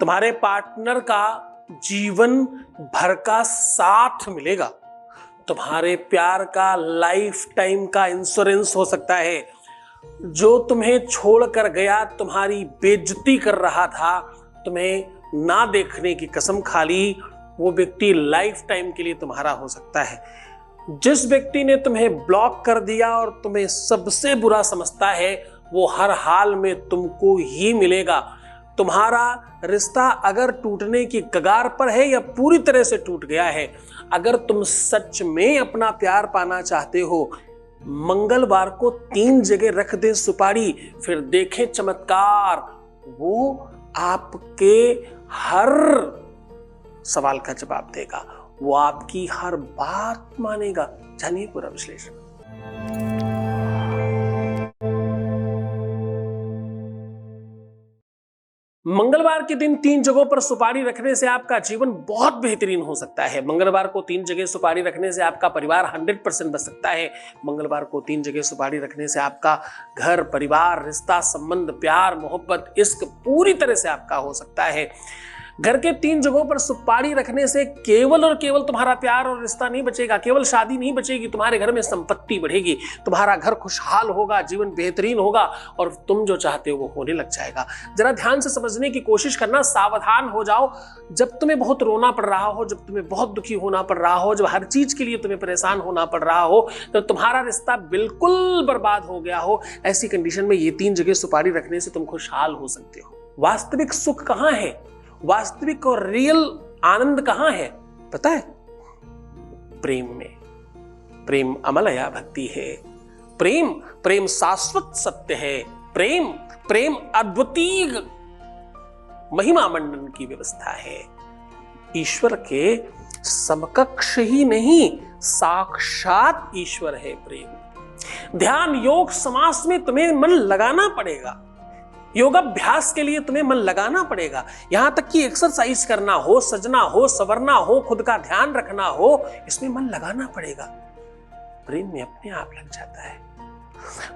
तुम्हारे पार्टनर का जीवन भर का साथ मिलेगा, तुम्हारे प्यार का लाइफ टाइम का इंश्योरेंस हो सकता है। जो तुम्हें छोड़कर गया, तुम्हारी बेइज्जती कर रहा था, तुम्हें ना देखने की कसम खा ली, वो व्यक्ति लाइफ टाइम के लिए तुम्हारा हो सकता है। जिस व्यक्ति ने तुम्हें ब्लॉक कर दिया और तुम्हें सबसे बुरा समझता है, वो हर हाल में तुमको ही मिलेगा। तुम्हारा रिश्ता अगर टूटने की कगार पर है या पूरी तरह से टूट गया है, अगर तुम सच में अपना प्यार पाना चाहते हो, मंगलवार को 3 जगह रख दे सुपारी, फिर देखें चमत्कार। वो आपके हर सवाल का जवाब देगा, वो आपकी हर बात मानेगा। जानिए पूरा विश्लेषण। मंगलवार के दिन 3 जगहों पर सुपारी रखने से आपका जीवन बहुत बेहतरीन हो सकता है। मंगलवार को 3 जगह सुपारी रखने से आपका परिवार 100% बच सकता है। मंगलवार को 3 जगह सुपारी रखने से आपका घर, परिवार, रिश्ता, संबंध, प्यार, मोहब्बत, इश्क पूरी तरह से आपका हो सकता है। घर के 3 जगहों पर सुपारी रखने से केवल और केवल तुम्हारा प्यार और रिश्ता नहीं बचेगा, केवल शादी नहीं बचेगी, तुम्हारे घर में संपत्ति बढ़ेगी, तुम्हारा घर खुशहाल होगा, जीवन बेहतरीन होगा और तुम जो चाहते हो वो होने लग जाएगा। जरा ध्यान से समझने की कोशिश करना, सावधान हो जाओ। जब तुम्हें बहुत रोना पड़ रहा हो, जब तुम्हें बहुत दुखी होना पड़ रहा हो, जब हर चीज के लिए तुम्हें परेशान होना पड़ रहा हो, तो तुम्हारा रिश्ता बिल्कुल बर्बाद हो गया हो, ऐसी कंडीशन में ये 3 जगह सुपारी रखने से तुम खुशहाल हो सकते हो। वास्तविक सुख कहां है, वास्तविक और रियल आनंद कहां है पता है? प्रेम में। प्रेम अमलया भक्ति है, प्रेम शाश्वत सत्य है, प्रेम अद्वितीय महिमा मंडन की व्यवस्था है। ईश्वर के समकक्ष ही नहीं, साक्षात ईश्वर है प्रेम। ध्यान, योग, समास में तुम्हें मन लगाना पड़ेगा, योगाभ्यास के लिए तुम्हें मन लगाना पड़ेगा। यहां तक कि एक्सरसाइज करना हो, सजना हो, संवरना हो, खुद का ध्यान रखना हो, इसमें मन लगाना पड़ेगा। प्रेम में अपने आप लग जाता है।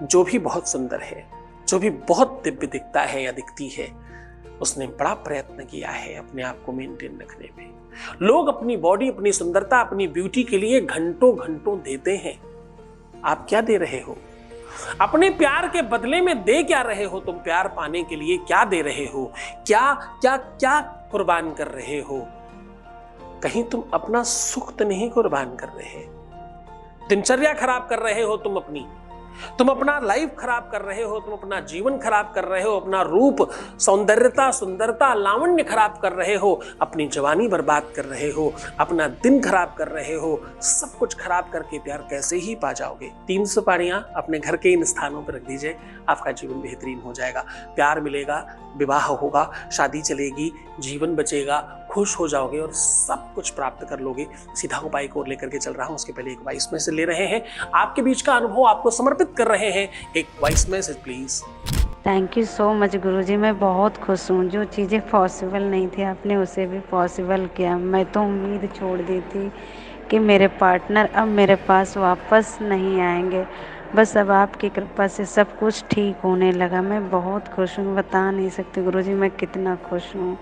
जो भी बहुत सुंदर है, जो भी बहुत दिव्य दिखता है या दिखती है, उसने बड़ा प्रयत्न किया है अपने आप को मेंटेन रखने में। लोग अपनी बॉडी, अपनी सुंदरता, अपनी ब्यूटी के लिए घंटों घंटों देते हैं। आप क्या दे रहे हो? अपने प्यार के बदले में दे क्या रहे हो? तुम प्यार पाने के लिए क्या दे रहे हो? क्या क्या क्या कुर्बान कर रहे हो? कहीं तुम अपना सुख तो नहीं कुर्बान कर रहे? दिनचर्या खराब कर रहे हो तुम अपना लाइफ खराब कर रहे हो, तुम अपना जीवन खराब कर रहे हो, अपना रूप, सौंदर्यता, सुंदरता, लावण्य खराब कर रहे हो, अपनी जवानी बर्बाद कर रहे हो, अपना दिन खराब कर रहे हो। सब कुछ खराब करके प्यार कैसे ही पा जाओगे? 3 सुपारियां अपने घर के इन स्थानों पर रख दीजिए, आपका जीवन बेहतरीन हो जाएगा। प्यार मिलेगा, विवाह होगा, शादी चलेगी, जीवन बचेगा, खुश हो जाओगे और सब कुछ प्राप्त कर लोगे। सीधा उपाय को लेकर के चल रहा हूं, उसके पहले एक वॉइस मैसेज ले रहे हैं। आपके बीच का अनुभव आपको समर्पित कर रहे हैं। एक voice message please. Thank you so much Guruji, मैं बहुत खुश हूँ। जो चीज़ें पॉसिबल नहीं थी आपने उसे भी पॉसिबल किया। मैं तो उम्मीद छोड़ दी थी कि मेरे पार्टनर अब मेरे पास वापस नहीं आएंगे, बस अब आपकी कृपा से सब कुछ ठीक होने लगा। मैं बहुत खुश हूँ, बता नहीं सकती गुरुजी मैं कितना खुश हूँ।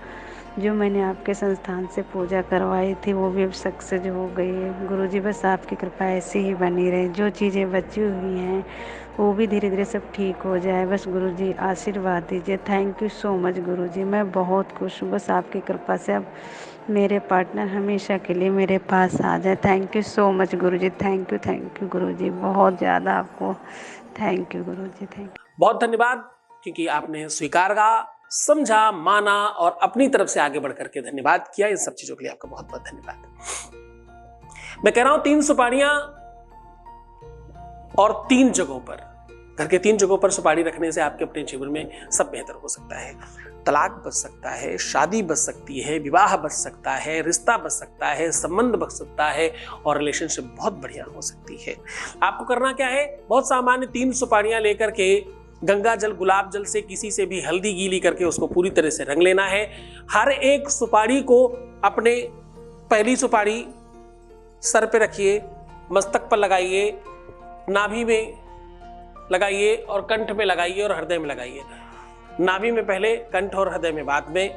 जो मैंने आपके संस्थान से पूजा करवाई थी वो भी अब सक्सेस हो गई है गुरुजी। बस आपकी कृपा ऐसी ही बनी रहे। जो चीज़ें बची हुई हैं वो भी धीरे धीरे सब ठीक हो जाए, बस गुरुजी आशीर्वाद दीजिए। Thank you so much Guruji, मैं बहुत खुश हूँ। बस आपकी कृपा से अब मेरे पार्टनर हमेशा के लिए मेरे पास आ जाए। Thank you so much Guruji, thank you Guruji, बहुत ज़्यादा आपको thank you Guruji, thank you. बहुत धन्यवाद, क्योंकि आपने स्वीकार का, समझा, माना और अपनी तरफ से आगे बढ़ करके धन्यवाद किया। इन सब चीजों के लिए आपका बहुत बहुत धन्यवाद। मैं कह रहा हूं 3 सुपारियां और 3 जगहों पर, घर के 3 जगहों पर सुपारी रखने से आपके अपने जीवन में सब बेहतर हो सकता है। तलाक बच सकता है, शादी बच सकती है, विवाह बच सकता है, रिश्ता बच सकता है, संबंध बच सकता है और रिलेशनशिप बहुत बढ़िया हो सकती है। आपको करना क्या है? बहुत सामान्य 3 सुपारियां लेकर के गंगा जल, गुलाब जल से किसी से भी हल्दी गीली करके उसको पूरी तरह से रंग लेना है। हर एक सुपारी को अपने, पहली सुपारी सर पे रखिए, मस्तक पर लगाइए, नाभि में लगाइए और कंठ में लगाइए और हृदय में लगाइए। नाभि में पहले, कंठ और हृदय में बाद में।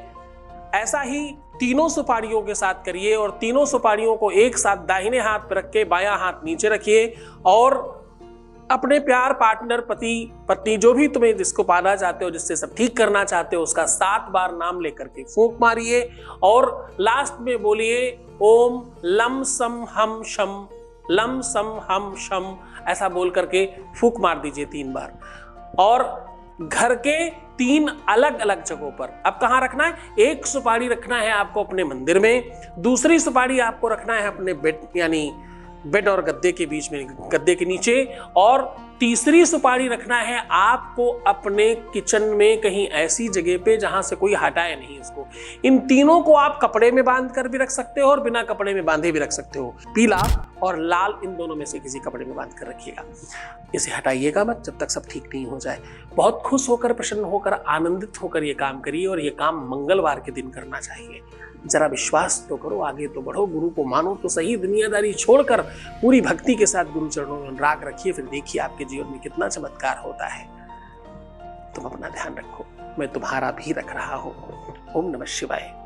ऐसा ही तीनों सुपारियों के साथ करिए और तीनों सुपारियों को एक साथ दाहिने हाथ पर रख के बायां हाथ नीचे रखिए और अपने प्यार पार्टनर पति पत्नी जो भी तुम्हें जिसको पाना चाहते हो, जिससे सब ठीक करना चाहते हो, उसका 7 बार नाम लेकर के फूंक मारिए और लास्ट में बोलिए ओम लम सम हम शम, लम सम हम शम, ऐसा बोल करके फूंक मार दीजिए 3 बार। और घर के 3 अलग अलग जगहों पर अब कहां रखना है, एक सुपारी रखना है आपको अपने मंदिर में, दूसरी सुपारी आपको रखना है अपने बेड यानी बेड और गद्दे के बीच में, गद्दे के नीचे, और तीसरी सुपारी रखना है आपको अपने किचन में कहीं ऐसी जगह पे जहां से कोई हटाए नहीं इसको। इन तीनों को आप कपड़े में बांध कर भी रख सकते हो और बिना कपड़े में बांधे भी रख सकते हो। पीला और लाल इन दोनों में से किसी कपड़े में बांध कर रखिएगा। इसे हटाइएगा मत जब तक सब ठीक नहीं हो जाए। बहुत खुश होकर, प्रसन्न होकर, आनंदित होकर ये काम करिए और ये काम मंगलवार के दिन करना चाहिए। जरा विश्वास तो करो, आगे तो बढ़ो, गुरु को मानो तो सही, दुनियादारी छोड़कर पूरी भक्ति के साथ गुरु चरणों में अनुराग रखिए, फिर देखिए आपके जीवन में कितना चमत्कार होता है। तुम अपना ध्यान रखो, मैं तुम्हारा भी रख रहा हूं। ओम नमः शिवाय।